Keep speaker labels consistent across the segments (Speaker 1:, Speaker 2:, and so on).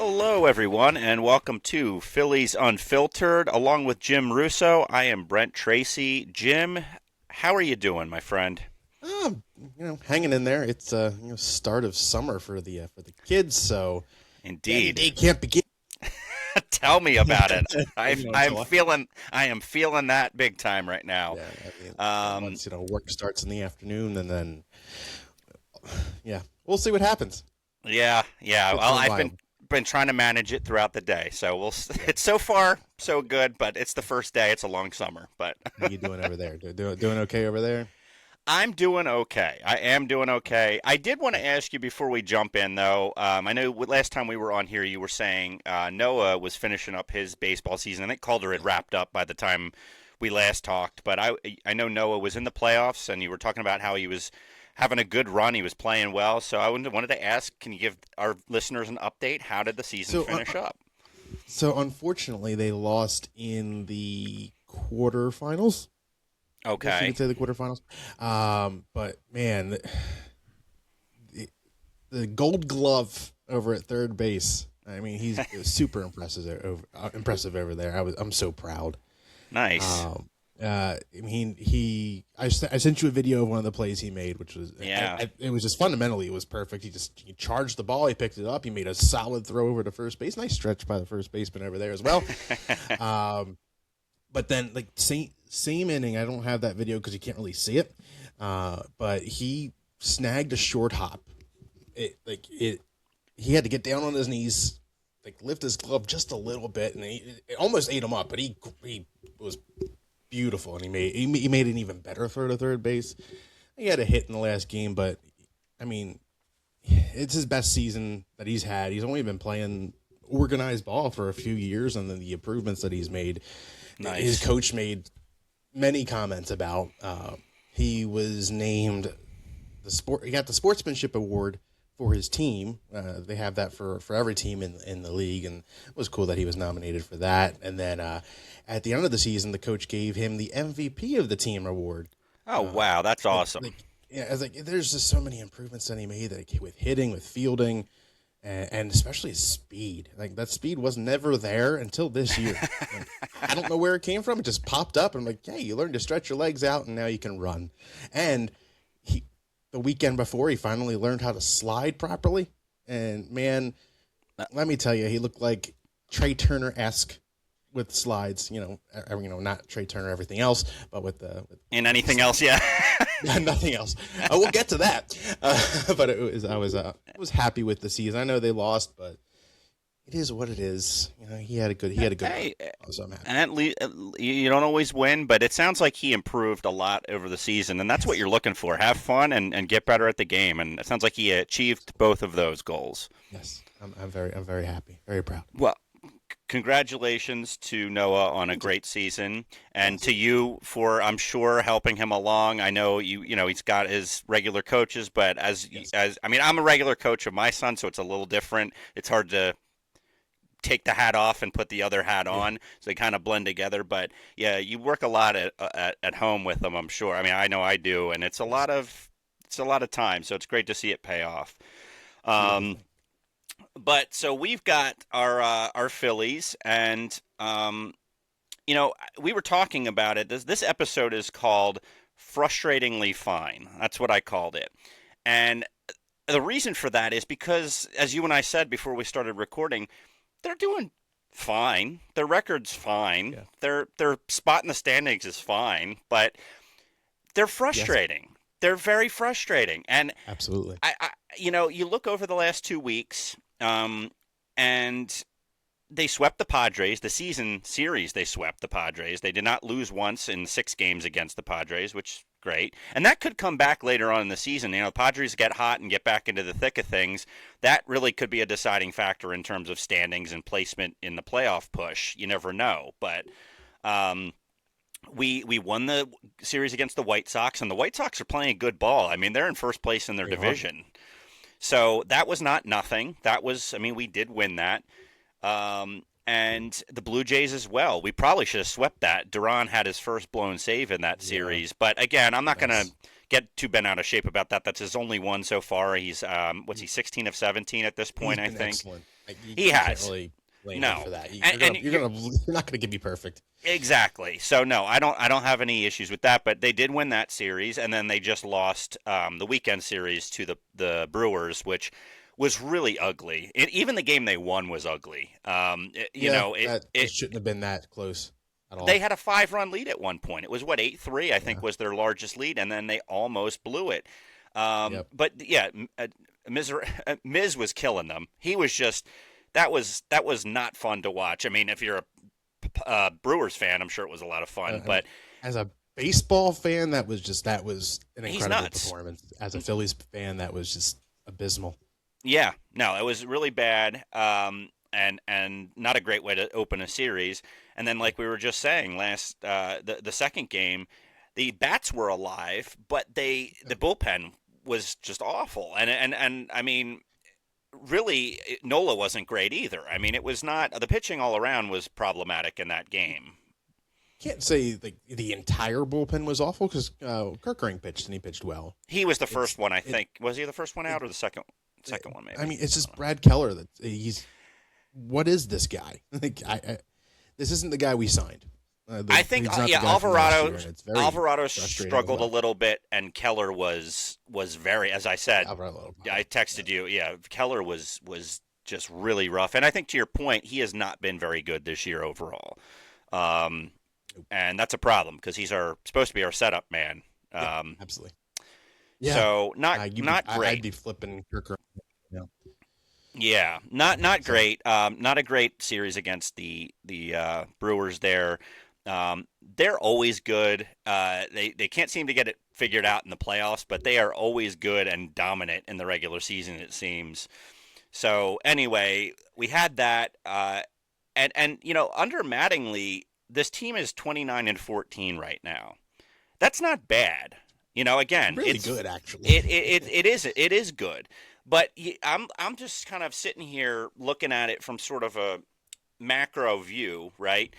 Speaker 1: Hello, everyone, and welcome to Phillies Unfiltered. Along with Jim Russo, I am Brent Tracy. Jim, how are you doing, my friend?
Speaker 2: Um, hanging in there. It's start of summer for the kids, so Daddy
Speaker 1: Indeed.
Speaker 2: Day can't begin.
Speaker 1: Tell me about it. I'm
Speaker 2: Until
Speaker 1: feeling that big time right now.
Speaker 2: yeah, I mean,
Speaker 1: Um,
Speaker 2: once work starts in the afternoon, and then yeah, we'll see what happens.
Speaker 1: yeah, yeah. Well,
Speaker 2: Hopefully
Speaker 1: I've been
Speaker 2: mild.
Speaker 1: been trying to manage it throughout the day, so it's so far so good. But it's the first day. It's a long summer, but
Speaker 2: How you doing over there? Doing okay over there?
Speaker 1: I'm doing okay. I am doing okay. I did want to
Speaker 2: Good.
Speaker 1: ask you before we jump in, though. I know last time we were on here, you were saying Noah was finishing up his baseball season. I think Calder had
Speaker 2: Yes.
Speaker 1: wrapped up by the time we last talked. But I know Noah was in the playoffs, and you were talking about how he was having a good run. He was playing well. So I wanted to ask, can you give our listeners an update? How did the season
Speaker 2: So,
Speaker 1: finish up?
Speaker 2: unfortunately, they lost in the quarterfinals. I guess you
Speaker 1: Okay.
Speaker 2: could say the quarterfinals. But man, the Gold Glove over at third base. I mean, he's super impressive over there. I'm so proud.
Speaker 1: Nice.
Speaker 2: Um, I mean, I sent you a video of one of the plays he made, which was
Speaker 1: Yeah.
Speaker 2: it was just fundamentally it was perfect. He charged the ball, he picked it up, he made a solid throw over to first base. Nice stretch by the first baseman over there as well. Um, but then like same inning, I don't have that video because you can't really see it. But he snagged a short hop. It he had to get down on his knees, like lift his glove just a little bit, and it almost ate him up. But he was beautiful, and he made an even better throw to third base. He had a hit in the last game, but I mean, it's his best season that he's had. He's only been playing organized ball for a few years, and then the improvements that he's made, his
Speaker 1: Nice.
Speaker 2: coach made many comments about. He was named he got the sportsmanship award for his team. They have that for every team in the league, and it was cool that he was nominated for that. And then at the end of the season, the coach gave him the MVP of the team award.
Speaker 1: Oh,
Speaker 2: Uh,
Speaker 1: wow. That's
Speaker 2: like,
Speaker 1: awesome.
Speaker 2: like yeah, I was like, there's just so many improvements that he made, with hitting, with fielding, and especially his speed. Like that speed was never there until this year. Like, I don't know where it came from. It just popped up. I'm like, hey, you learned to stretch your legs out, and now you can run. And he, the weekend before, he finally learned how to slide properly. And man, let me tell you, he looked like Trey Turner esque with slides. Not Trey Turner, everything else, but
Speaker 1: And
Speaker 2: with the
Speaker 1: anything else?
Speaker 2: slides.
Speaker 1: Yeah.
Speaker 2: Nothing else. We'll get to that. But I was happy with the season. I know they lost, but it is what it is. He had a good run,
Speaker 1: Hey,
Speaker 2: so I'm happy.
Speaker 1: and you don't always win, but it sounds like he improved a lot over the season, and that's what
Speaker 2: Yes,
Speaker 1: you're looking for. Have fun and get better at the game, and it sounds like he achieved both of those goals.
Speaker 2: yes. I'm very happy, very proud.
Speaker 1: Well, congratulations to Noah on a
Speaker 2: Thank you.
Speaker 1: great season, and
Speaker 2: Yes,
Speaker 1: to you for, I'm sure, helping him along. I know he's got his regular coaches, but
Speaker 2: yes.
Speaker 1: as I mean, I'm a regular coach of my son, so it's a little different. It's hard to take the hat off and put the other hat
Speaker 2: Yeah.
Speaker 1: on, so they kind of blend together. But yeah, you work a lot at home with them, I'm sure. I mean, I know I do, and
Speaker 2: Yes.
Speaker 1: it's a lot of time, so it's great to see it pay off.
Speaker 2: Beautiful
Speaker 1: Um,
Speaker 2: thing.
Speaker 1: but so we've got our Phillies, and we were talking about it. This episode is called "Frustratingly Fine." That's what I called it, and the reason for that is because, as you and I said before we started recording, they're doing fine. Their record's fine.
Speaker 2: Yeah.
Speaker 1: Their spot in the standings is fine, but they're
Speaker 2: Yes.
Speaker 1: frustrating. They're very frustrating. And
Speaker 2: Absolutely.
Speaker 1: you look over the last 2 weeks, and they swept the Padres. The season series, they swept the Padres. They did not lose once in 6 games against the Padres, which is great. And that could come back later on in the season. The Padres get hot and get back into the thick of things. That really could be a deciding factor in terms of standings and placement in the playoff push. You never know. But um, we won the series against the White Sox, and the White Sox are playing good ball. I mean, they're in first place in their
Speaker 2: They are.
Speaker 1: division. So that was not nothing. That was, I mean, we did win that. And the Blue Jays as well. We probably should have swept that. Duran had his first blown save in that
Speaker 2: Yeah.
Speaker 1: series. But again, I'm not going to
Speaker 2: Yes.
Speaker 1: get too bent out of shape about that. That's his only one so far. He's, what's he, 16 of 17 at this
Speaker 2: He's
Speaker 1: point, I
Speaker 2: been
Speaker 1: think.
Speaker 2: excellent.
Speaker 1: He
Speaker 2: you can't
Speaker 1: has.
Speaker 2: really blame him
Speaker 1: No.
Speaker 2: for that.
Speaker 1: And
Speaker 2: You're not gonna give me perfect.
Speaker 1: exactly. So no, I don't have any issues with that. But they did win that series, and then they just lost the weekend series to the Brewers, which was really ugly. Even the game they won was ugly. You
Speaker 2: Yeah,
Speaker 1: know,
Speaker 2: that it shouldn't have been that close at
Speaker 1: they
Speaker 2: all.
Speaker 1: had a 5-run lead at one point. It was what 8-3, I think,
Speaker 2: Yeah.
Speaker 1: was their largest lead, and then they almost blew it.
Speaker 2: Yep.
Speaker 1: But yeah, Miz was killing them. He was just that was not fun to watch. I mean, if you're a Brewers fan, I'm sure it was a lot of fun.
Speaker 2: I mean,
Speaker 1: But
Speaker 2: as a baseball fan, that was an
Speaker 1: he's
Speaker 2: incredible
Speaker 1: nuts.
Speaker 2: performance. As a Phillies fan, that was just abysmal.
Speaker 1: Yeah, no, it was really bad, and not a great way to open a series. And then, like we were just saying last, the second game, the bats were alive, but the bullpen was just awful. And I mean, really, Nola wasn't great either. I mean, it was not the pitching all around was problematic in that game.
Speaker 2: Can't say like the entire bullpen was awful because Kirkering pitched and he pitched well.
Speaker 1: He was the
Speaker 2: It's
Speaker 1: first one, I
Speaker 2: it,
Speaker 1: think. Was he the first one
Speaker 2: it,
Speaker 1: out or the second one?
Speaker 2: I
Speaker 1: Maybe.
Speaker 2: mean, it's
Speaker 1: I
Speaker 2: just
Speaker 1: don't know.
Speaker 2: Brad Keller that he's. What is this guy? Like, this isn't the guy we signed.
Speaker 1: I think
Speaker 2: He's not
Speaker 1: yeah,
Speaker 2: the guy from last year,
Speaker 1: Alvarado
Speaker 2: and it's very
Speaker 1: Alvarado
Speaker 2: frustrating as
Speaker 1: struggled a
Speaker 2: well.
Speaker 1: little bit, and Keller was very, as I said,
Speaker 2: Alvarado,
Speaker 1: I texted you. Yeah, Keller was just really rough, and I think to your point, he has not been very good this year overall, um, and that's a problem because he's supposed to be our setup man.
Speaker 2: yeah,
Speaker 1: Um,
Speaker 2: absolutely. Yeah,
Speaker 1: so not
Speaker 2: I'd
Speaker 1: great.
Speaker 2: be flipping Kirkering. Yeah.
Speaker 1: Yeah, not
Speaker 2: So
Speaker 1: great. Not a great series against the Brewers there. They're always good. They can't seem to get it figured out in the playoffs, but they are always good and dominant in the regular season. It seems. So anyway, we had that, and under Mattingly, this team is 29-14 right now. That's not bad. Again,
Speaker 2: really good actually.
Speaker 1: it is good, but I'm just kind of sitting here looking at it from sort of a macro view, right?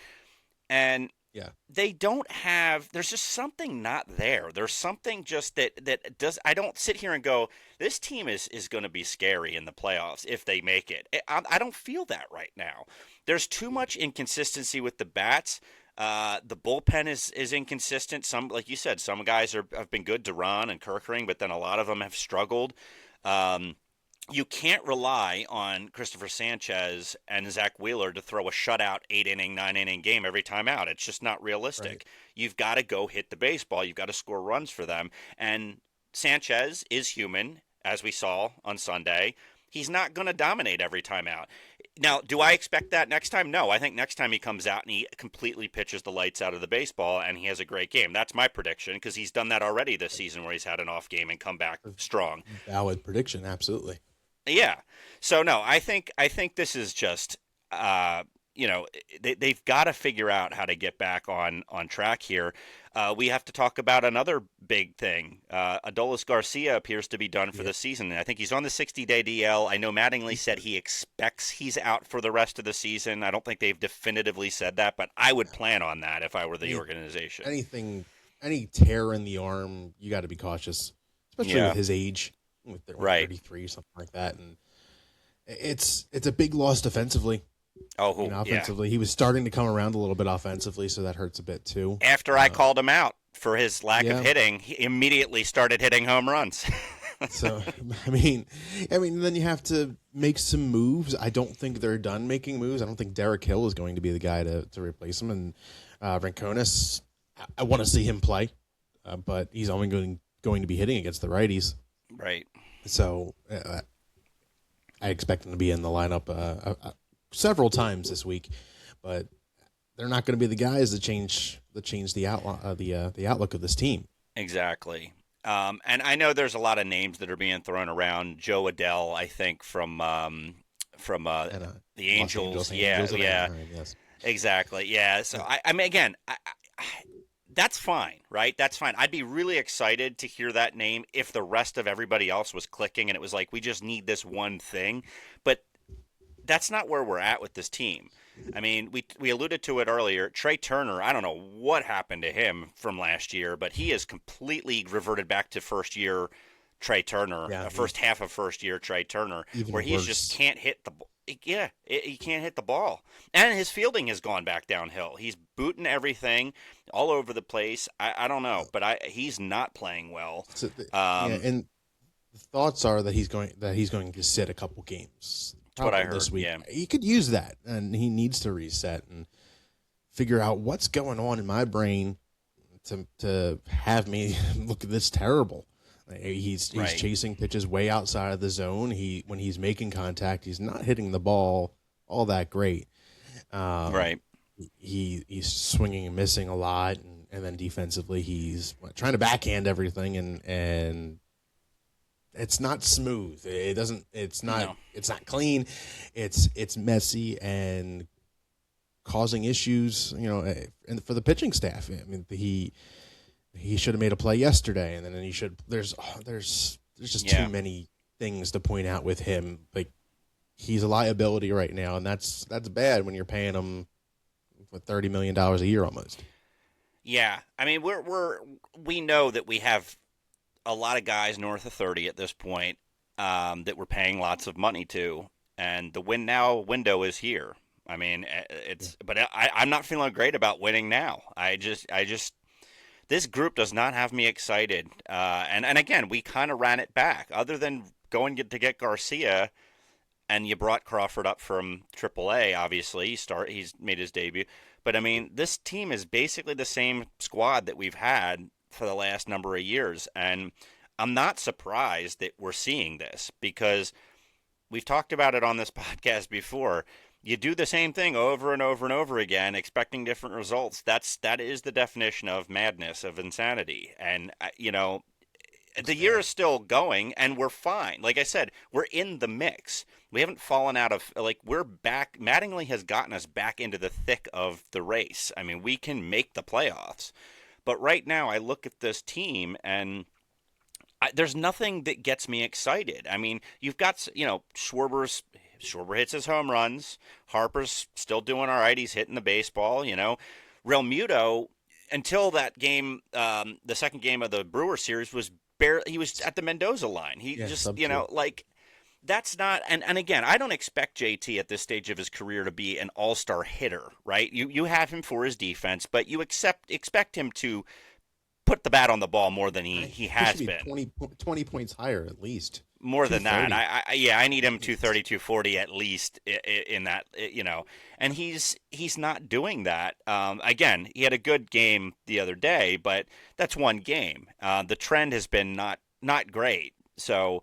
Speaker 1: And
Speaker 2: Yeah.
Speaker 1: they don't have. There's just something not there. There's something just that does. I don't sit here and go, this team is going to be scary in the playoffs if they make it. I don't feel that right now. There's too much inconsistency with the bats. The bullpen is inconsistent. Some, like you said, some guys have been good, Duran and Kerkering, but then a lot of them have struggled. Um, you can't rely on Christopher Sanchez and Zach Wheeler to throw a shutout 8 inning, 9 inning game every time out. It's just not
Speaker 2: Right.
Speaker 1: realistic. You've got to go hit the baseball. You've got to score runs for them. And Sanchez is human, as we saw on Sunday. He's not going to dominate every time out. Now, do I expect that next time? No. I think next time he comes out and he completely pitches the lights out of the baseball and he has a great game. That's my prediction because he's done that already this season where he's had an off game and come back strong.
Speaker 2: Valid prediction, absolutely.
Speaker 1: Yeah. So no, I think this is just they've got to figure out how to get back on track here. We have to talk about another big thing. Adolis Garcia appears to be done for
Speaker 2: Yeah.
Speaker 1: the season. I think he's on the 60-day DL. I know Mattingly said he expects he's out for the rest of the season. I don't think they've definitively said that, but I would plan on that if I were the
Speaker 2: Any,
Speaker 1: organization.
Speaker 2: any tear in the arm, you got to be cautious, especially
Speaker 1: Yeah.
Speaker 2: with his age, with
Speaker 1: Right.
Speaker 2: 33 or something like that. And it's a big loss defensively.
Speaker 1: Oh, yeah.
Speaker 2: Offensively, he was starting to come around a little bit offensively, so that hurts a bit too.
Speaker 1: After I called him out for his lack
Speaker 2: Yeah.
Speaker 1: of hitting, he immediately started hitting home runs.
Speaker 2: So I mean, then you have to make some moves. I don't think they're done making moves. I don't think Derek Hill is going to be the guy to replace him. And Rinconis, I want to see him play, but he's only going to be hitting against the righties.
Speaker 1: Right.
Speaker 2: So I expect him to be in the lineup several times this week, but they're not going to be the guys that change the outlook of this team.
Speaker 1: Exactly. And I know there's a lot of names that are being thrown around. Joe Adell, I think, from
Speaker 2: And,
Speaker 1: the Angels.
Speaker 2: Los
Speaker 1: Yeah,
Speaker 2: Angeles and
Speaker 1: yeah,
Speaker 2: Anaheim, yes.
Speaker 1: exactly. Yeah. So I mean, again, that's fine, right? That's fine. I'd be really excited to hear that name if the rest of everybody else was clicking and it was like we just need this one thing. But that's not where we're at with this team. I mean, we alluded to it earlier. Trey Turner, I don't know what happened to him from last year, but he has completely reverted back to first year Trey Turner,
Speaker 2: Yeah,
Speaker 1: first half of first year Trey Turner, where
Speaker 2: even
Speaker 1: he's just
Speaker 2: worse.
Speaker 1: can't hit the yeah, he can't hit the ball. And his fielding has gone back downhill. He's booting everything all over the place. I don't know, but he's not playing well.
Speaker 2: So yeah,
Speaker 1: Um,
Speaker 2: and the thoughts are that he's going to sit a couple games,
Speaker 1: that's what I
Speaker 2: probably this
Speaker 1: heard.
Speaker 2: week.
Speaker 1: Yeah.
Speaker 2: He could use that, and he needs to reset and figure out what's going on in my brain to have me look this terrible. He's
Speaker 1: Right.
Speaker 2: chasing pitches way outside of the zone. When he's making contact, he's not hitting the ball all that great. Um,
Speaker 1: Right.
Speaker 2: he's swinging and missing a lot, and then defensively he's trying to backhand everything, and it's not smooth. It doesn't. It's not.
Speaker 1: No.
Speaker 2: It's not clean. It's messy and causing issues. And for the pitching staff, I mean, he should have made a play yesterday, and then he should. There's just too
Speaker 1: Yeah.
Speaker 2: many things to point out with him. Like, he's a liability right now, and that's bad when you're paying him for $30 million a year almost.
Speaker 1: Yeah. I mean, we know that we have a lot of guys north of 30 at this point, that we're paying lots of money to, and the win now window is here. I mean, but I'm not feeling great about winning now. I just this group does not have me excited. And again, we kind of ran it back. Other than going to get Garcia, and you brought Crawford up from AAA. Obviously, he's made his debut. But I mean, this team is basically the same squad that we've had for the last number of years, and I'm not surprised that we're seeing this because we've talked about it on this podcast before. You do the same thing over and over and over again, expecting different results. That is the definition of madness, of insanity. And the year is still going, and we're fine. Like I said, we're in the mix. We haven't fallen out of we're back. Mattingly has gotten us back into the thick of the race. I mean, we can make the playoffs. But right now, I look at this team and there's nothing that gets me excited. I mean, you've got Schwarber hits his home runs. Harper's still doing all right. He's hitting the baseball. Real Muto until that game, the second game of the Brewer series was barely. He was at the Mendoza line. He
Speaker 2: Yeah,
Speaker 1: just
Speaker 2: sub two.
Speaker 1: that's not. And again, I don't expect JT at this stage of his career to be an all-star hitter, right? You have him for his defense, but you expect him to put the bat on the ball more than he
Speaker 2: He should
Speaker 1: has
Speaker 2: be
Speaker 1: been.
Speaker 2: 20 points higher at least.
Speaker 1: More than that.
Speaker 2: 230.
Speaker 1: I need him 230, 240 at least in that. And he's not doing that. Again, he had a good game the other day, but that's one game. The trend has been not great. So,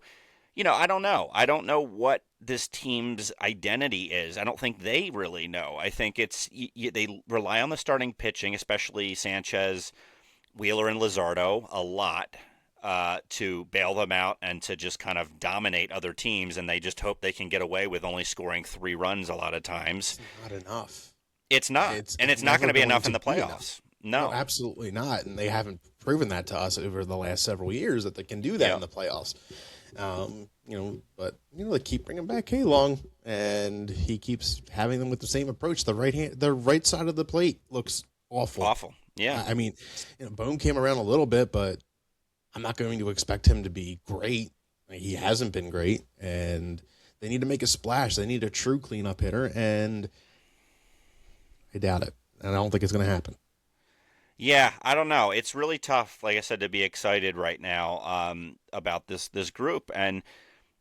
Speaker 1: I don't know. I don't know what this team's identity is. I don't think they really know. I think they rely on the starting pitching, especially Sanchez, Wheeler, and Luzardo a lot, to bail them out and to just kind of dominate other teams, and they just hope they can get away with only scoring 3 runs a lot of times.
Speaker 2: It's not enough.
Speaker 1: It's not, and it's not
Speaker 2: never
Speaker 1: going to be
Speaker 2: going
Speaker 1: enough
Speaker 2: to
Speaker 1: in the
Speaker 2: be enough.
Speaker 1: playoffs.
Speaker 2: No,
Speaker 1: No.
Speaker 2: absolutely not. And they haven't proven that to us over the last several years that they can do that
Speaker 1: Yeah.
Speaker 2: in the playoffs. But they keep bringing back K-Long, and he keeps having them with the same approach. The right side of the plate looks awful.
Speaker 1: Awful. Yeah.
Speaker 2: I mean, Bohm came around a little bit, but I'm not going to expect him to be great. He hasn't been great, and they need to make a splash. They need a true cleanup hitter, and I doubt it. And I don't think it's going to happen.
Speaker 1: Yeah, I don't know. It's really tough, like I said, to be excited right now, about this group. And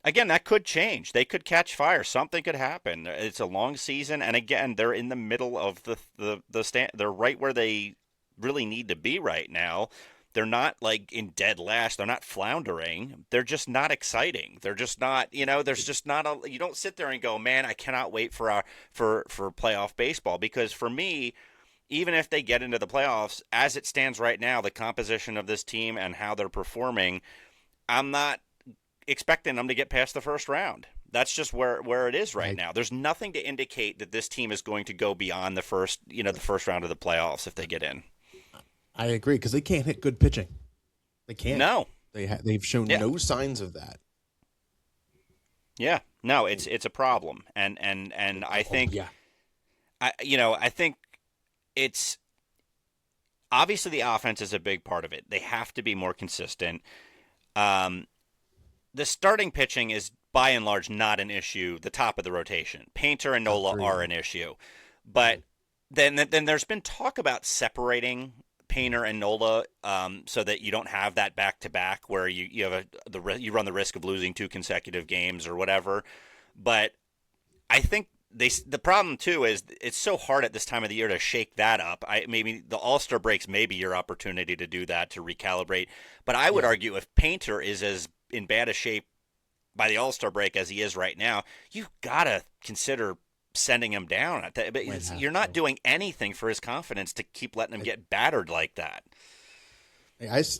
Speaker 1: again, that could change. They could catch fire. Something could happen. It's a long season, and again, they're in the middle of the stand. They're right where they really need to be right now. They're not like in dead last. They're not floundering. They're just not exciting. They're just not. There's just not a. You don't sit there and go, man, I cannot wait for playoff baseball, because for me, even if they get into the playoffs, as it stands right now, the composition of this team and how they're performing, I'm not expecting them to get past the first round. That's just where it is right now. There's nothing to indicate that this team is going to go beyond the first round of the playoffs if they get in.
Speaker 2: I agree, because they can't hit good pitching. They can't.
Speaker 1: No.
Speaker 2: They've shown no signs of that.
Speaker 1: Yeah. No, it's a problem. And I think I think it's obviously the offense is a big part of it. They have to be more consistent. the starting pitching is by and large not an issue. The top of the rotation, Painter and
Speaker 2: Top
Speaker 1: Nola
Speaker 2: three.
Speaker 1: are an issue, but
Speaker 2: Mhm.
Speaker 1: then there's been talk about separating Painter and Nola, so that you don't have that back to back where you have you run the risk of losing two consecutive games or whatever. But I think the problem too is it's so hard at this time of the year to shake that up. Maybe the All-Star breaks may be your opportunity to do that, to recalibrate. But I would
Speaker 2: Yeah.
Speaker 1: argue if Painter is as in bad a shape by the All-Star break as he is right now, you've got to consider sending him down.
Speaker 2: Might have
Speaker 1: You're not
Speaker 2: to.
Speaker 1: doing anything for his confidence to keep letting him get battered like that.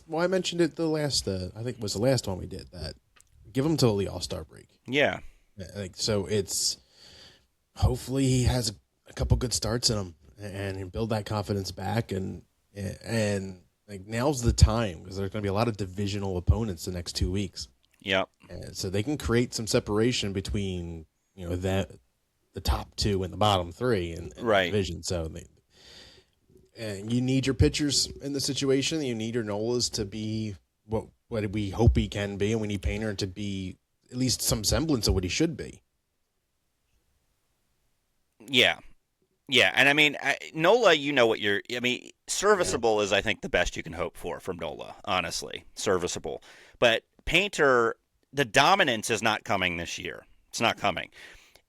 Speaker 2: Well, I mentioned it the last. I think it was the last one we did that. Give him till the All Star break.
Speaker 1: Yeah.
Speaker 2: Yeah, like so, it's hopefully he has a couple good starts in him and build that confidence back and like now's the time because there's going to be a lot of divisional opponents the next 2 weeks,
Speaker 1: Yep.
Speaker 2: and so they can create some separation between that the top two and the bottom three in the
Speaker 1: Right.
Speaker 2: division. So and you need your pitchers in the situation. You need your Nolas to be what we hope he can be, and we need Painter to be at least some semblance of what he should be.
Speaker 1: Yeah. Yeah, and I mean, Nola, you know what you're. I mean,
Speaker 2: Yeah.
Speaker 1: serviceable is, I think, the best you can hope for from Nola. Honestly, serviceable. But Painter, the dominance is not coming this year. It's not coming.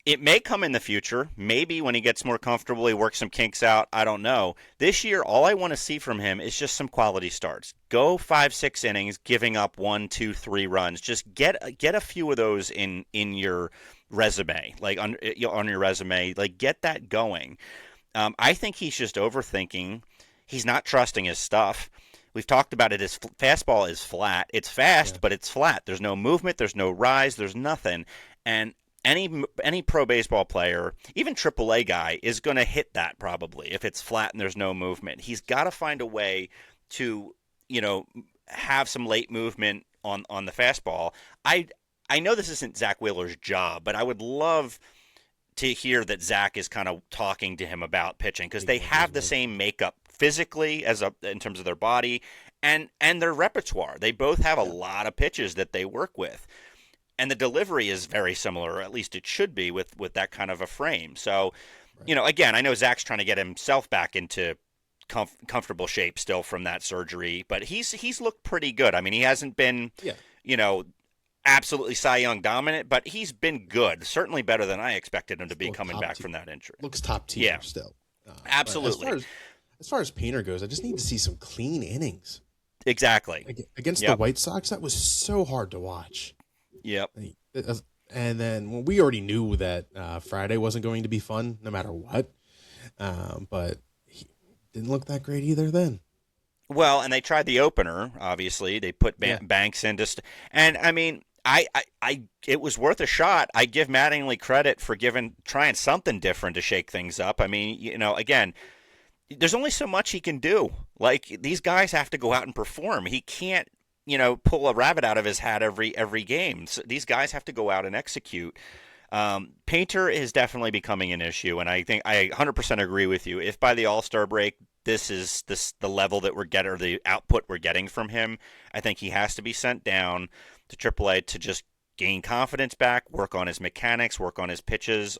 Speaker 1: It may come in the future. Maybe when he gets more comfortable, he works some kinks out. I don't know. This year, all I want to see from him is just some quality starts. Go 5, 6 innings, giving up 1, 2, 3 runs. Just get a few of those in your resume, like on your resume. Like get that going. I think he's just overthinking. He's not trusting his stuff. We've talked about it. His fastball is flat. It's
Speaker 2: Yeah.
Speaker 1: fast, but it's flat. There's no movement. There's no rise. There's nothing. And any pro baseball player, even AAA guy, is going to hit that probably if it's flat and there's no movement. He's got to find a way to, you know, have some late movement on the fastball. I I know this isn't Zach Wheeler's job, but I would love to hear that Zach is kind of talking to him about pitching because they
Speaker 2: Taking under his
Speaker 1: have the
Speaker 2: wing.
Speaker 1: same makeup physically in terms of their body and their repertoire. They both have a
Speaker 2: Yeah.
Speaker 1: lot of pitches that they work with, and the delivery is very similar, or at least it should be with that kind of a frame. So,
Speaker 2: Right.
Speaker 1: you know, again, I know Zach's trying to get himself back into comfortable shape still from that surgery, but he's looked pretty good. I mean, he hasn't been,
Speaker 2: Yeah.
Speaker 1: you know, absolutely Cy Young dominant, but he's been good. Certainly better than I expected him to be
Speaker 2: Still
Speaker 1: coming
Speaker 2: top
Speaker 1: back
Speaker 2: tier.
Speaker 1: from that injury.
Speaker 2: Looks top
Speaker 1: Yeah,
Speaker 2: tier still. But
Speaker 1: absolutely,
Speaker 2: as far as Painter goes, I just need to see some clean innings.
Speaker 1: exactly.
Speaker 2: Against the
Speaker 1: Yep,
Speaker 2: White Sox, that was so hard to watch.
Speaker 1: yep.
Speaker 2: Like, and then when we already knew that Friday wasn't going to be fun, no matter what. But he didn't look that great either. Then,
Speaker 1: Well, and they tried the opener. Obviously, they put
Speaker 2: yeah,
Speaker 1: Banks in and I mean, it was worth a shot. I give Mattingly credit for trying something different to shake things up. I mean, you know, again, there's only so much he can do. Like these guys have to go out and perform. He can't, you know, pull a rabbit out of his hat every game. So these guys have to go out and execute. Painter is definitely becoming an issue, and I think I 100% agree with you. If by the All Star break this is the level that we're getting or the output we're getting from him, I think he has to be sent down to AAA to just gain confidence back, work on his mechanics, work on his pitches,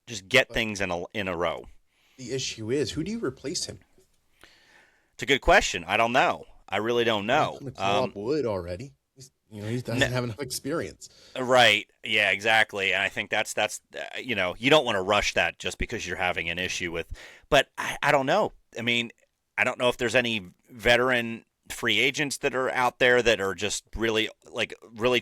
Speaker 1: just get
Speaker 2: but
Speaker 1: things in a row.
Speaker 2: the issue is, who do you replace him?
Speaker 1: It's a good question. I don't know. I really don't
Speaker 2: You're not
Speaker 1: know.
Speaker 2: going to call up Wood already. He doesn't have enough experience.
Speaker 1: Right. Yeah, exactly. And I think that's you know, you don't want to rush that just because you're having an issue with. But I don't know. I mean, I don't know if there's any veteran free agents that are out there that are just really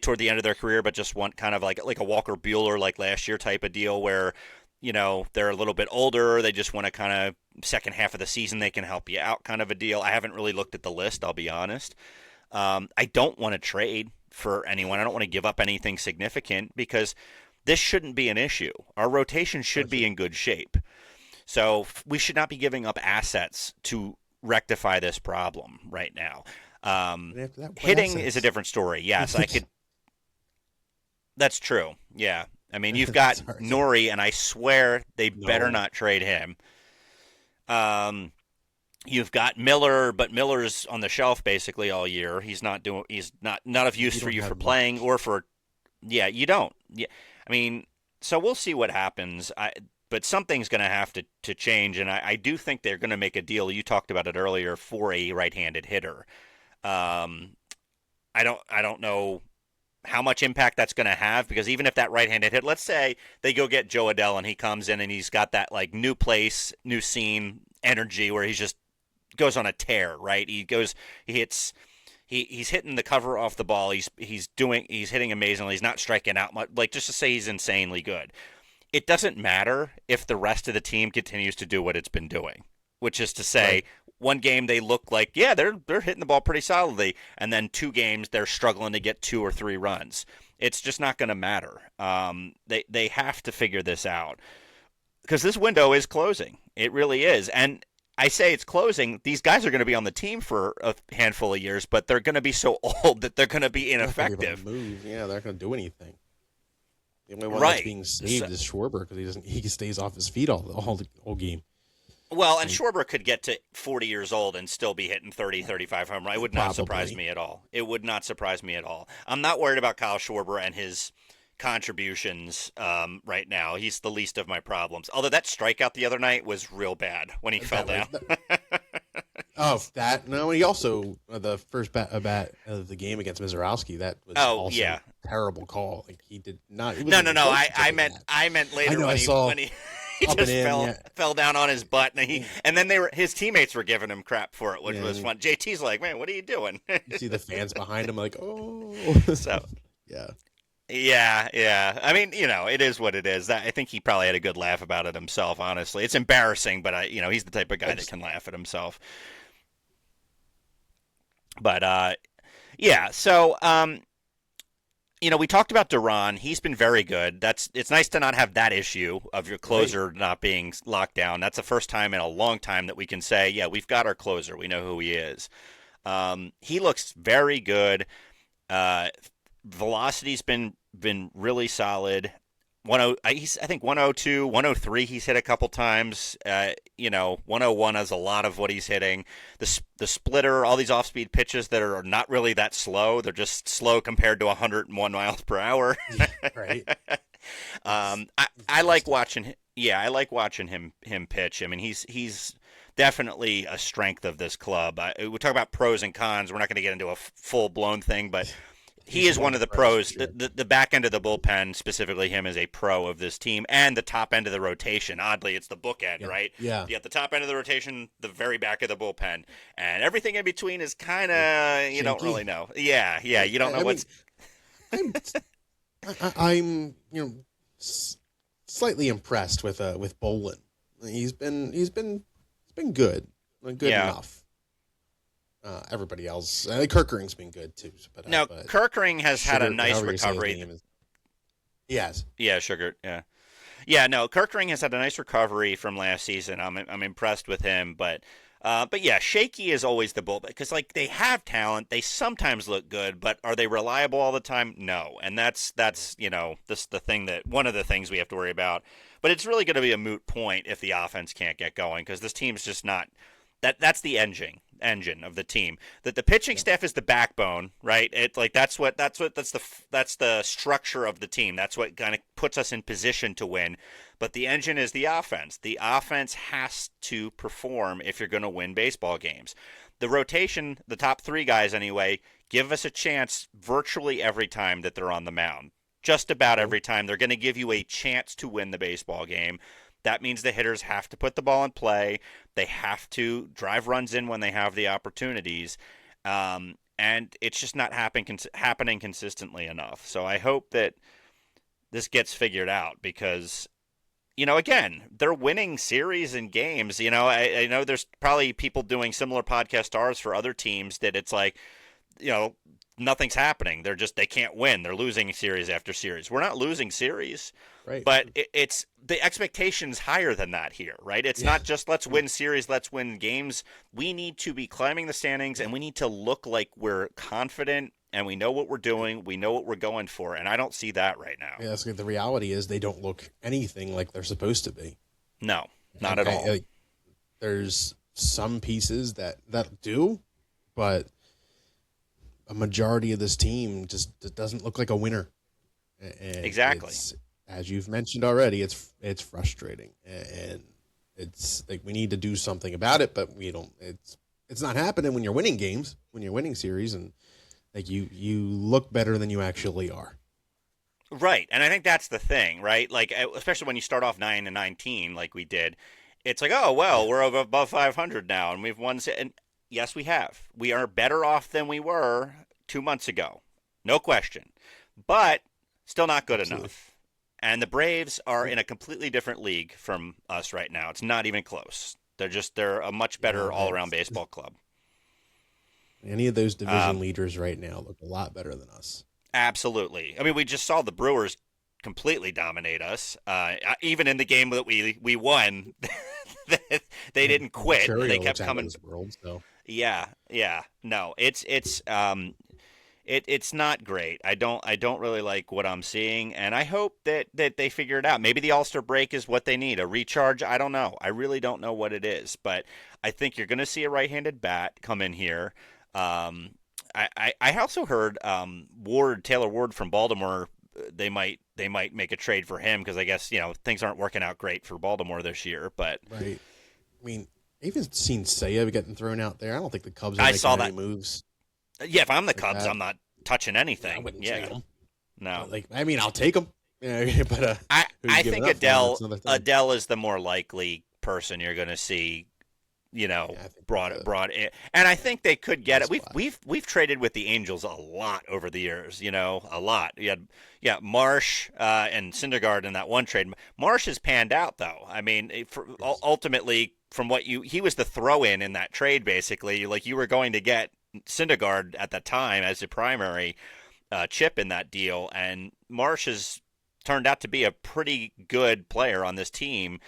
Speaker 1: toward the end of their career, but just want kind of like a Walker Bueller like last year type of deal where you know they're a little bit older. They just want to kind of second half of the season they can help you out kind of a deal. I haven't really looked at the list. I'll be honest. I don't want to trade for anyone. I don't want to give up anything significant because this shouldn't be an issue. Our rotation should be in good shape. So we should not be giving up assets to rectify this problem right now.
Speaker 2: And after that, what
Speaker 1: Hitting is a
Speaker 2: assets?
Speaker 1: different story. Yes, I could. That's true. Yeah. I mean, you've got
Speaker 2: sorry, sorry.
Speaker 1: Nori, and I swear they better
Speaker 2: No,
Speaker 1: not trade him. Um, You've got Miller, but Miller's on the shelf basically all year. He's not of use
Speaker 2: you
Speaker 1: for
Speaker 2: don't
Speaker 1: you for
Speaker 2: have
Speaker 1: playing
Speaker 2: much.
Speaker 1: or for Yeah, you don't. Yeah, I mean, so we'll see what happens. But something's going to have to change, and I do think they're going to make a deal. You talked about it earlier for a right-handed hitter. Um, I don't know how much impact that's going to have because even if that right-handed hit, let's say they go get Joe Adell and he comes in and he's got that like new place, new scene energy where he's just goes on a tear, right? He hits he's hitting the cover off the ball. He's hitting amazingly. He's not striking out much. Like just to say he's insanely good. It doesn't matter if the rest of the team continues to do what it's been doing, which is to say,
Speaker 2: Right.
Speaker 1: one game they look like yeah they're hitting the ball pretty solidly, and then 2 games they're struggling to get 2 or 3 runs. It's just not going to matter. They have to figure this out because this window is closing. It really is, and I say it's closing. These guys are going to be on the team for a handful of years, but they're going to be so old that they're going to be
Speaker 2: They're not going to be able
Speaker 1: ineffective.
Speaker 2: to move. Yeah, they're not going to do anything. The only one that's
Speaker 1: Right.
Speaker 2: being
Speaker 1: So,
Speaker 2: saved is Schwarber because he stays off his feet all the whole game.
Speaker 1: well, and
Speaker 2: Like,
Speaker 1: Schwarber could get to 40 years old and still be hitting 30, 35 home runs. It would not surprise
Speaker 2: probably.
Speaker 1: me at all. It would not surprise me at all. I'm not worried about Kyle Schwarber and his contributions right now. He's the least of my problems. Although that strikeout the other night was real bad when he fell
Speaker 2: That was
Speaker 1: down.
Speaker 2: oh that no. He also the first bat of the game against Mizorowski. That was
Speaker 1: Oh
Speaker 2: also
Speaker 1: yeah.
Speaker 2: a terrible call. Like he did not. He
Speaker 1: No,
Speaker 2: wasn't
Speaker 1: no,
Speaker 2: even
Speaker 1: no.
Speaker 2: close
Speaker 1: I,
Speaker 2: to
Speaker 1: I
Speaker 2: taking
Speaker 1: meant
Speaker 2: that.
Speaker 1: I meant later
Speaker 2: I know. I saw
Speaker 1: when he he
Speaker 2: up
Speaker 1: just
Speaker 2: and in.
Speaker 1: fell
Speaker 2: Yeah,
Speaker 1: fell down on his butt and then his teammates were giving him crap for it, which
Speaker 2: yeah.
Speaker 1: was
Speaker 2: And
Speaker 1: fun. JT's like, man, what are you doing?
Speaker 2: you see the fans behind him, like, oh,
Speaker 1: So
Speaker 2: yeah.
Speaker 1: yeah, yeah. I mean, it is what it is. I think he probably had a good laugh about it himself. Honestly, it's embarrassing, but he's the type of guy that can laugh at himself. But yeah. So we talked about Duran. He's been very good. It's nice to not have that issue of your
Speaker 2: Right.
Speaker 1: closer not being locked down. That's the first time in a long time that we can say, yeah, we've got our closer. We know who he is. He looks very good. Uh, Velocity's been really solid. 10, I think 102, 103 he's hit a couple times. 101 is a lot of what he's hitting. The splitter, all these off-speed pitches that are not really that slow. They're just slow compared to 101 miles per hour.
Speaker 2: Yeah, right. It's
Speaker 1: I like
Speaker 2: interesting.
Speaker 1: watching. Yeah, I like watching him pitch. I mean, he's definitely a strength of this club. We talk about pros and cons. We're not going to get into a full blown thing, but he
Speaker 2: He's
Speaker 1: is
Speaker 2: one
Speaker 1: one
Speaker 2: of
Speaker 1: of
Speaker 2: the
Speaker 1: the
Speaker 2: pros for
Speaker 1: pros.
Speaker 2: sure.
Speaker 1: The back end of the bullpen, specifically him, is a pro of this team, and the top end of the rotation. Oddly, it's the bookend,
Speaker 2: Yeah,
Speaker 1: right?
Speaker 2: yeah.
Speaker 1: You got the top end of the rotation, the very back of the bullpen, and everything in between is kind
Speaker 2: Like,
Speaker 1: of you don't
Speaker 2: shaky.
Speaker 1: really know. Yeah, yeah, you don't know
Speaker 2: I mean,
Speaker 1: what's.
Speaker 2: I'm I'm slightly impressed with Bolin. He's been good, good
Speaker 1: Yeah.
Speaker 2: enough. Everybody else, Kirkering's been good too.
Speaker 1: Now
Speaker 2: But
Speaker 1: Kirkering has had a
Speaker 2: Sugar,
Speaker 1: nice
Speaker 2: however you say his
Speaker 1: recovery.
Speaker 2: name is, yes,
Speaker 1: Yeah, Sugar. Yeah, yeah. No, Kirkering has had a nice recovery from last season. I'm impressed with him, but yeah, shaky is always the bull because like they have talent. They sometimes look good, but are they reliable all the time? No, and that's this the thing that one of the things we have to worry about. But it's really going to be a moot point if the offense can't get going because this team's just not that's the engine of the team. That the pitching
Speaker 2: yeah,
Speaker 1: staff is the backbone, right? It's like that's the structure of the team. That's what kind of puts us in position to win. But the engine is the offense. The offense has to perform if you're going to win baseball games. The rotation, the top 3 guys anyway, give us a chance virtually every time that they're on the mound. Just about
Speaker 2: true.
Speaker 1: every time they're going to give you a chance to win the baseball game. That means the hitters have to put the ball in play. They have to drive runs in when they have the opportunities. And it's just not happening consistently enough. So I hope that this gets figured out because, again, they're winning series and games. I know there's probably people doing similar podcast stars for other teams that it's like, you know, nothing's happening. They can't win. They're losing series after series. We're not losing series,
Speaker 2: Right.
Speaker 1: but it's the expectation's higher than that here, right? It's
Speaker 2: Yeah.
Speaker 1: not just let's win series, let's win games. We need to be climbing the standings and we need to look like we're confident and we know what we're doing, we know what we're going for, and I don't see that right now.
Speaker 2: Yeah, the reality is they don't look anything like they're supposed to be.
Speaker 1: No, not at all.
Speaker 2: Like, there's some pieces that do, but a majority of this team just doesn't look like a winner. And
Speaker 1: Exactly.
Speaker 2: it's, as you've mentioned already, it's frustrating, and it's like we need to do something about it, but we don't. It's not happening when you're winning games, when you're winning series, and like you look better than you actually are.
Speaker 1: Right. And I think that's the thing, right? Like, especially when you start off 9-19, like we did, it's like, oh, well,
Speaker 2: Yeah,
Speaker 1: we're above 500 now, and we've won. And yes, we have. We are better off than we were 2 months ago. No question. But still not good
Speaker 2: absolutely.
Speaker 1: enough. And the Braves are
Speaker 2: Nope.
Speaker 1: in a completely different league from us right now. It's not even close. They're a much better
Speaker 2: No,
Speaker 1: all around baseball club.
Speaker 2: any of those division
Speaker 1: Um,
Speaker 2: leaders right now look a lot better than us.
Speaker 1: Absolutely. I mean, we just saw the Brewers completely dominate us. Even in the game that we won, they
Speaker 2: Yeah,
Speaker 1: didn't quit. They
Speaker 2: Chariot looks
Speaker 1: kept
Speaker 2: out of
Speaker 1: coming.
Speaker 2: this world. So
Speaker 1: Yeah, yeah. No, it's not great. I don't really like what I'm seeing, and I hope that they figure it out. Maybe the All-Star break is what they need, a recharge. I don't know. I really don't know what it is, but I think you're going to see a right-handed bat come in here. Um, I also heard Taylor Ward from Baltimore. They might make a trade for him because I guess things aren't working out great for Baltimore this year. But
Speaker 2: right, I mean, I even seen Seiya getting thrown out there. I don't think the Cubs are
Speaker 1: I
Speaker 2: making
Speaker 1: saw
Speaker 2: any
Speaker 1: that.
Speaker 2: moves
Speaker 1: Yeah, if I'm the
Speaker 2: like
Speaker 1: Cubs,
Speaker 2: that.
Speaker 1: I'm not touching
Speaker 2: I
Speaker 1: anything.
Speaker 2: wouldn't trade
Speaker 1: Yeah,
Speaker 2: them.
Speaker 1: no.
Speaker 2: Like, I mean, I'll take them. Yeah, but
Speaker 1: I
Speaker 2: who you
Speaker 1: I
Speaker 2: giving
Speaker 1: think
Speaker 2: up for?
Speaker 1: Adele
Speaker 2: That's another thing.
Speaker 1: Adele is the more likely person you're going to see,
Speaker 2: Yeah, I think
Speaker 1: brought in. And I think they could get it.
Speaker 2: nice
Speaker 1: We've
Speaker 2: spot.
Speaker 1: we've we've traded with the Angels a lot over the years, a lot. You had yeah, Marsh and Syndergaard in that one trade. Marsh has panned out though. I mean,
Speaker 2: Yes.
Speaker 1: ultimately from what he was the throw in that trade basically. Like you were going to get Syndergaard at the time as a primary chip in that deal, and Marsh has turned out to be a pretty good player on this team.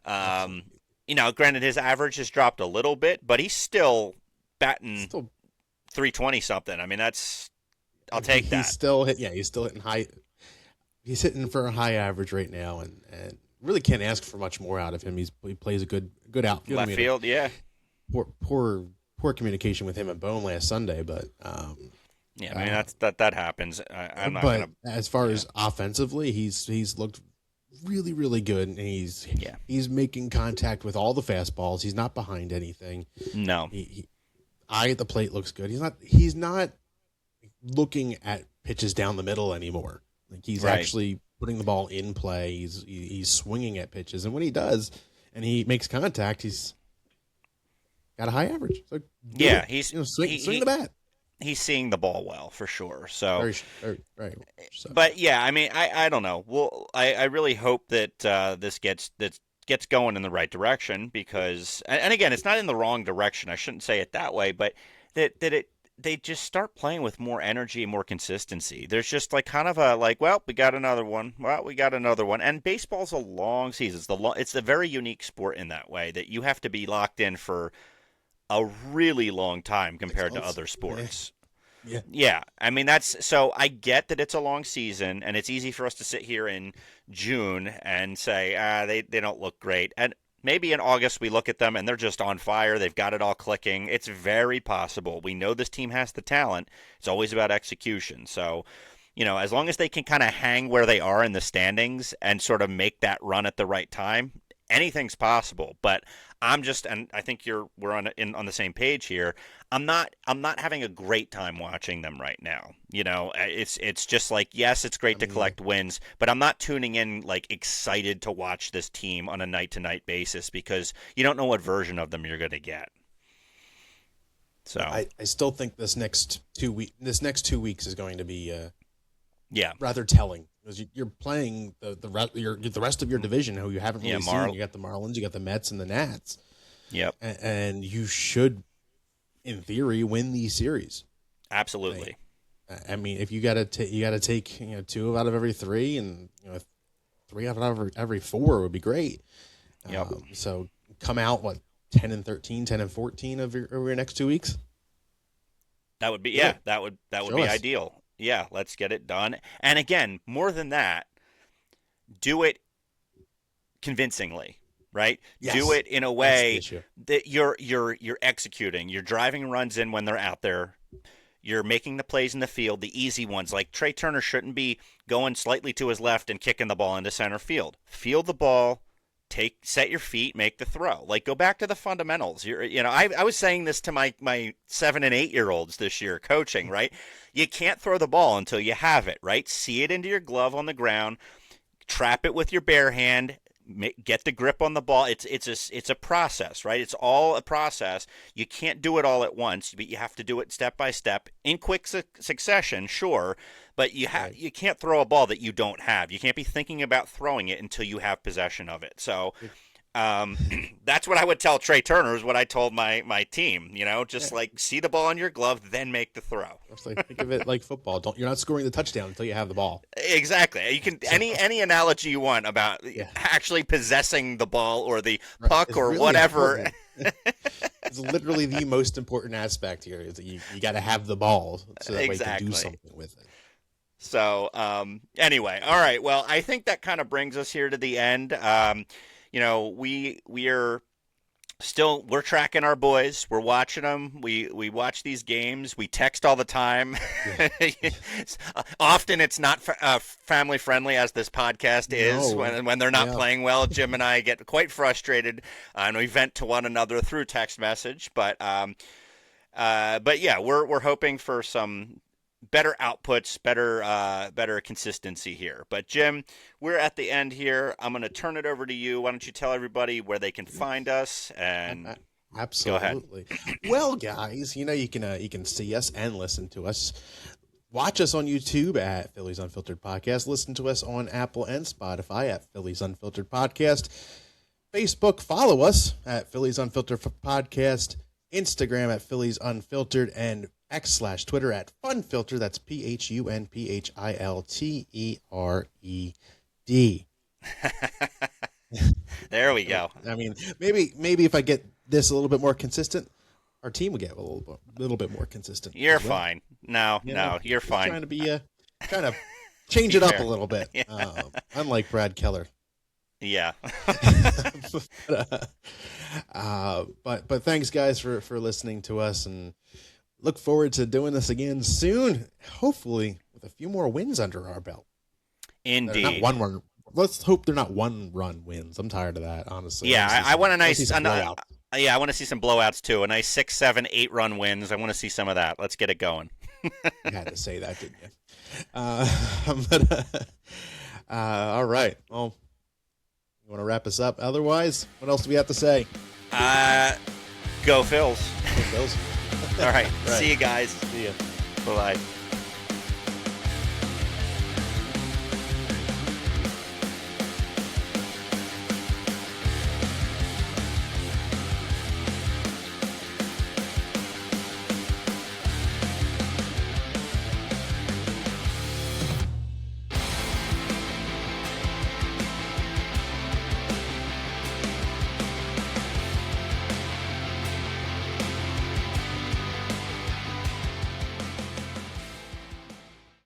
Speaker 1: Um,
Speaker 2: Absolutely.
Speaker 1: Granted his average has dropped a little bit, but he's still batting
Speaker 2: Still,
Speaker 1: 320 something. I mean, I'll take
Speaker 2: he's
Speaker 1: that.
Speaker 2: still hit. Yeah, he's still hitting high. He's hitting for a high average right now, and really can't ask for much more out of him. He plays a good outfield. I
Speaker 1: Left
Speaker 2: mean,
Speaker 1: field, yeah,
Speaker 2: poor communication with him and Bone last Sunday, but
Speaker 1: yeah. I mean,
Speaker 2: uh,
Speaker 1: that happens. I'm not
Speaker 2: but
Speaker 1: gonna,
Speaker 2: as far
Speaker 1: yeah,
Speaker 2: as offensively, he's looked really good, and
Speaker 1: yeah.
Speaker 2: he's making contact with all the fastballs. He's not behind anything.
Speaker 1: No,
Speaker 2: He eye at the plate looks good. He's not looking at pitches down the middle anymore. Like he's
Speaker 1: right.
Speaker 2: actually putting the ball in play. He's swinging at pitches, and when he does, and he makes contact, he's got a high average. So do
Speaker 1: Yeah,
Speaker 2: it. Swing
Speaker 1: he
Speaker 2: the bat.
Speaker 1: he's seeing the ball well for sure. So,
Speaker 2: Very right. So
Speaker 1: but yeah, I mean, I don't know. Well, I really hope that this gets going in the right direction because, and again, it's not in the wrong direction. I shouldn't say it that way, but that it they just start playing with more energy and more consistency. There's just like kind of a like, well, we got another one. Well, we got another one. And baseball's a long season. It's a very unique sport in that way that you have to be locked in for a really long time
Speaker 2: six
Speaker 1: compared to
Speaker 2: months.
Speaker 1: other
Speaker 2: Yeah,
Speaker 1: sports.
Speaker 2: yeah.
Speaker 1: Yeah, I mean that's so I get that it's a long season and it's easy for us to sit here in June and say they don't look great. And maybe in August we look at them and they're just on fire. They've got it all clicking. It's very possible. We know this team has the talent. It's always about execution. So, as long as they can kind of hang where they are in the standings and sort of make that run at the right time, anything's possible. But and I think we're on the same page here. I'm not having a great time watching them right now. It's just like yes, it's great
Speaker 2: I
Speaker 1: to
Speaker 2: mean, yeah.
Speaker 1: collect wins, but I'm not tuning in like excited to watch this team on a night to night basis because you don't know what version of them you're going to get. So
Speaker 2: I still think this next 2 weeks is going to be
Speaker 1: yeah,
Speaker 2: rather telling because you're playing the rest of your division who you haven't
Speaker 1: yeah,
Speaker 2: really seen. You got the Marlins, you got the Mets, and the Nats,
Speaker 1: yep,
Speaker 2: and you should, in theory, win these series.
Speaker 1: absolutely,
Speaker 2: I mean, if you gotta take two out of every three, and three out of every four would be great.
Speaker 1: yep.
Speaker 2: So come out 10-13, 10-14 of your next 2 weeks.
Speaker 1: That would be
Speaker 2: Do it.
Speaker 1: that would
Speaker 2: Show
Speaker 1: be
Speaker 2: us.
Speaker 1: ideal. Yeah, let's get it done. And again, more than that, do it convincingly, right? Do
Speaker 2: Yes,
Speaker 1: it in a
Speaker 2: that's the
Speaker 1: way
Speaker 2: issue.
Speaker 1: that you're executing. You're driving runs in when they're out there. You're making the plays in the field, the easy ones. Like Trey Turner shouldn't be going slightly to his left and kicking the ball into center field. Field the ball, set your feet, make the throw. Like, go back to the fundamentals. I was saying this to my 7 and 8 year olds this year coaching, right? You can't throw the ball until you have it, right? See it into your glove on the ground, trap it with your bare hand, get the grip on the ball. It's a process, right? It's all a process. You can't do it all at once, but you have to do it step by step in quick succession, sure. But you can't throw a ball that you don't have. You can't be thinking about throwing it until you have possession of it. So that's what I would tell Trey Turner, is what I told my team. Just like, see the ball in your glove, then make the throw.
Speaker 2: It's like, think of it like football. You're not scoring the touchdown until you have the ball.
Speaker 1: Exactly. You can any analogy you want about actually possessing the ball or the puck or really whatever.
Speaker 2: It's literally the most important aspect here. Is that you got to have the ball so that way you can do something with it.
Speaker 1: So anyway, all right. Well, I think that kind of brings us here to the end. We're tracking our boys. We're watching them. We watch these games. We text all the time. Yeah. Often it's not family friendly, as this podcast is. When they're not playing well, Jim and I get quite frustrated, and we vent to one another through text message. But yeah, we're hoping for some better outputs, better consistency here. But Jim, we're at the end here. I'm going to turn it over to you. Why don't you tell everybody where they can find us? And
Speaker 2: absolutely. Go ahead. Well, guys, you can see us and listen to us. Watch us on YouTube at Phillies Unfiltered Podcast. Listen to us on Apple and Spotify at Phillies Unfiltered Podcast. Facebook, follow us at Phillies Unfiltered Podcast. Instagram at Phillies Unfiltered, and X/Twitter at Funfilter. That's PHUNPHILTERED.
Speaker 1: There we go.
Speaker 2: I mean, maybe if I get this a little bit more consistent, our team will get a little bit more consistent.
Speaker 1: You're fine. No, you're fine.
Speaker 2: Trying to be trying to change it up a little bit. Yeah. Unlike Brad Keller.
Speaker 1: Yeah.
Speaker 2: But thanks, guys, for listening to us, and look forward to doing this again soon. Hopefully, with a few more wins under our belt.
Speaker 1: Indeed.
Speaker 2: Not one run. Let's hope they're not 1-run wins. I'm tired of that, honestly.
Speaker 1: Yeah, I want a nice. I want to see some blowouts too. A nice 6, 7, 8-run wins. I want to see some of that. Let's get it going.
Speaker 2: You had to say that, didn't you? All right. Well, you want to wrap us up? Otherwise, what else do we have to say?
Speaker 1: Go Phils.
Speaker 2: Go Phils.
Speaker 1: All right.
Speaker 2: Right.
Speaker 1: See you guys.
Speaker 2: See ya.
Speaker 1: Bye-bye.